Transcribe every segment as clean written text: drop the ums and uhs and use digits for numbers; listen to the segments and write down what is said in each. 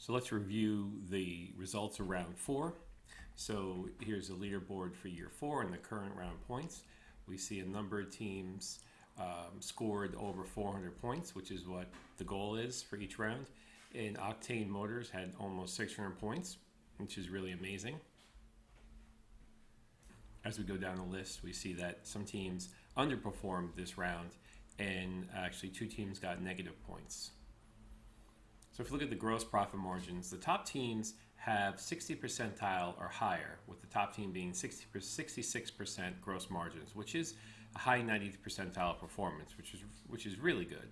So let's review the results of round 4. So here's the leaderboard for year 4 and the current round points. We see a number of teams scored over 400 points, which is what the goal is for each round. And Octane Motors had almost 600 points, which is really amazing. As we go down the list, we see that some teams underperformed this round, and actually 2 teams got negative points. So if you look at the gross profit margins, the top teams have 60 percentile or higher, with the top team being 66% gross margins, which is a high 90th percentile performance, which is really good.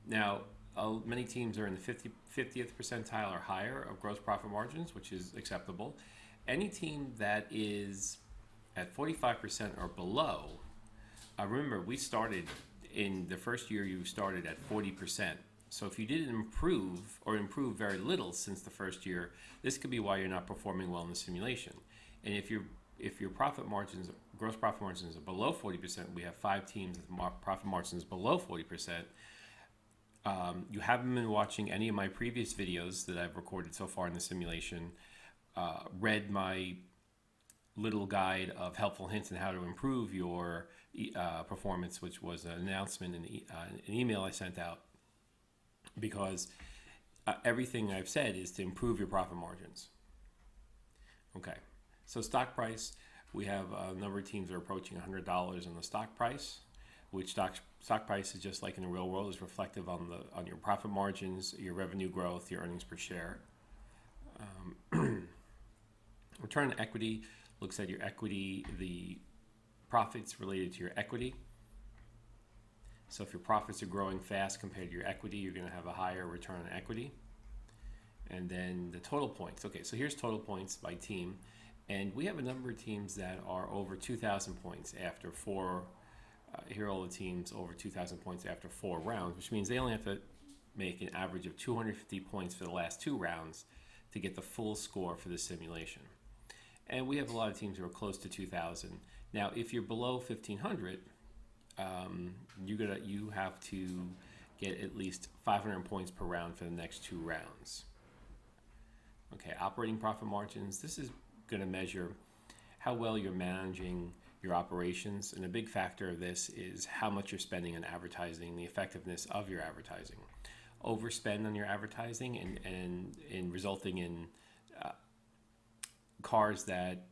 Now, many teams are in the 50th percentile or higher of gross profit margins, which is acceptable. Any team that is at 45% or below, remember we started in the first year, you started at 40%. So if you didn't improve or improve very little since the first year, this could be why you're not performing well in the simulation. And if your profit margins, gross profit margins are below 40%, we have 5 teams with profit margins below 40%. You haven't been watching any of my previous videos that I've recorded so far in the simulation, read my little guide of helpful hints on how to improve your performance, which was an announcement in an email I sent out, because everything I've said is to improve your profit margins. Okay, so stock price, we have a number of teams that are approaching $100 on the stock price, which stock price is just like in the real world, is reflective on your profit margins, your revenue growth, your earnings per share. Return on equity looks at your equity, the profits related to your equity. So if your profits are growing fast compared to your equity, you're going to have a higher return on equity. And then the total points. Okay, so here's total points by team. And we have a number of teams that are over 2,000 points after 4. Here are all the teams over 2,000 points after 4 rounds, which means they only have to make an average of 250 points for the last 2 rounds to get the full score for the simulation. And we have a lot of teams who are close to 2,000. Now, if you're below 1,500, you have to get at least 500 points per round for the next 2 rounds. Okay, operating profit margins. This is going to measure how well you're managing your operations, and a big factor of this is how much you're spending on advertising, the effectiveness of your advertising. Overspend on your advertising and resulting in cars that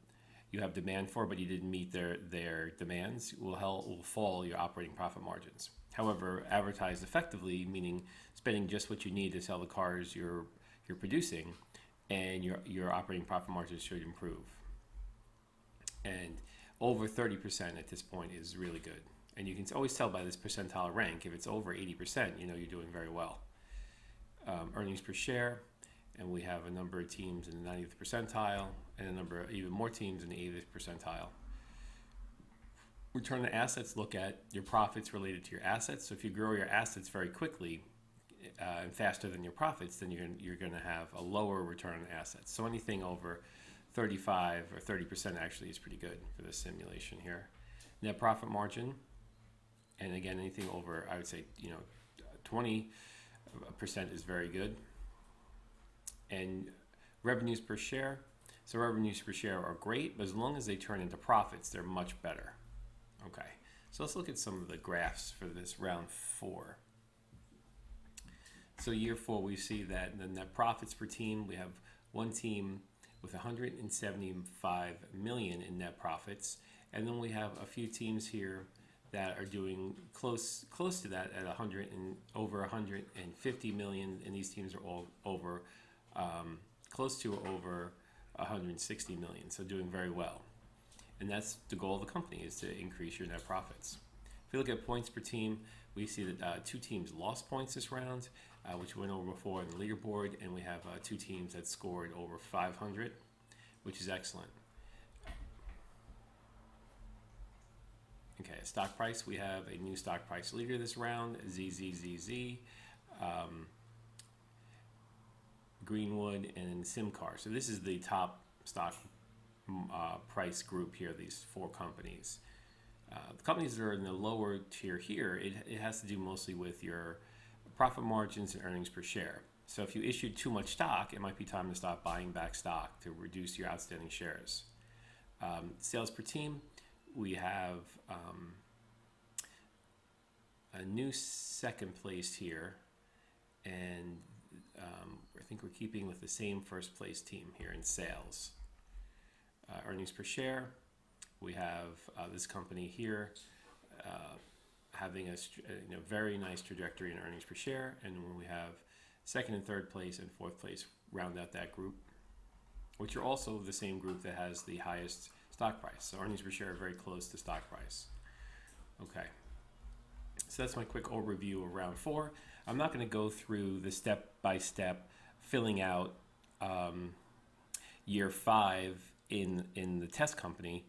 you have demand for, but you didn't meet their demands, will fall your operating profit margins. However, advertise effectively, meaning spending just what you need to sell the cars you're producing, and your operating profit margins should improve. And over 30% at this point is really good. And you can always tell by this percentile rank, if it's over 80%, you know you're doing very well. Earnings per share, and we have a number of teams in the 90th percentile, and a number of even more teams in the 80th percentile. Return on assets, look at your profits related to your assets. So if you grow your assets very quickly and faster than your profits, then you're going to have a lower return on assets. So anything over 35 or 30% actually is pretty good for this simulation here. Net profit margin, and again, anything over, I would say, 20% is very good. And revenues per share. So revenues per share are great, but as long as they turn into profits, they're much better. Okay, so let's look at some of the graphs for this round 4. So year 4, we see that the net profits per team, we have one team with 175 million in net profits, and then we have a few teams here that are doing close to that at over 150 million, and these teams are all over close to over 160 million, so doing very well. And that's the goal of the company, is to increase your net profits. If you look at points per team, we see that 2 teams lost points this round, which went over before on the leaderboard, and we have 2 teams that scored over 500, which is excellent. Okay, stock price, we have a new stock price leader this round, ZZZZ, Greenwood, and SimCar. So this is the top stock price group here, these 4 companies. The companies that are in the lower tier here, it has to do mostly with your profit margins and earnings per share. So if you issued too much stock, it might be time to stop buying back stock to reduce your outstanding shares. Sales per team, we have a new second place here, and I think we're keeping with the same first place team here in sales. Earnings per share, we have this company here having a very nice trajectory in earnings per share, and when we have second and third place and fourth place round out that group, which are also the same group that has the highest stock price. So earnings per share are very close to stock price. Okay, so that's my quick overview of round 4. I'm not going to go through the step-by-step filling out year 5 in the test company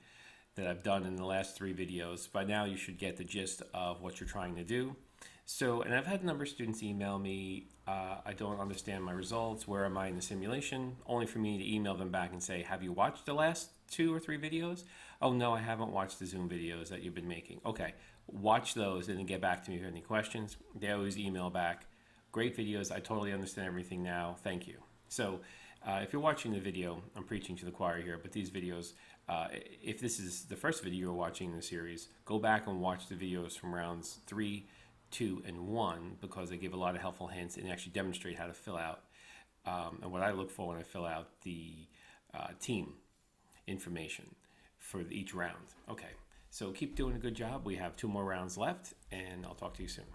that I've done in the last 3 videos. By now you should get the gist of what you're trying to do. So, and I've had a number of students email me, I don't understand my results, where am I in the simulation? Only for me to email them back and say, have you watched the last 2 or 3 videos? Oh no, I haven't watched the Zoom videos that you've been making. Okay, watch those and then get back to me if you have any questions. They always email back, great videos, I totally understand everything now, thank you. So if you're watching the video, I'm preaching to the choir here, but these videos, if this is the first video you're watching in the series, go back and watch the videos from rounds 3, 2, and 1, because they give a lot of helpful hints and actually demonstrate how to fill out and what I look for when I fill out the team information for each round. Okay, so keep doing a good job. We have 2 more rounds left, and I'll talk to you soon.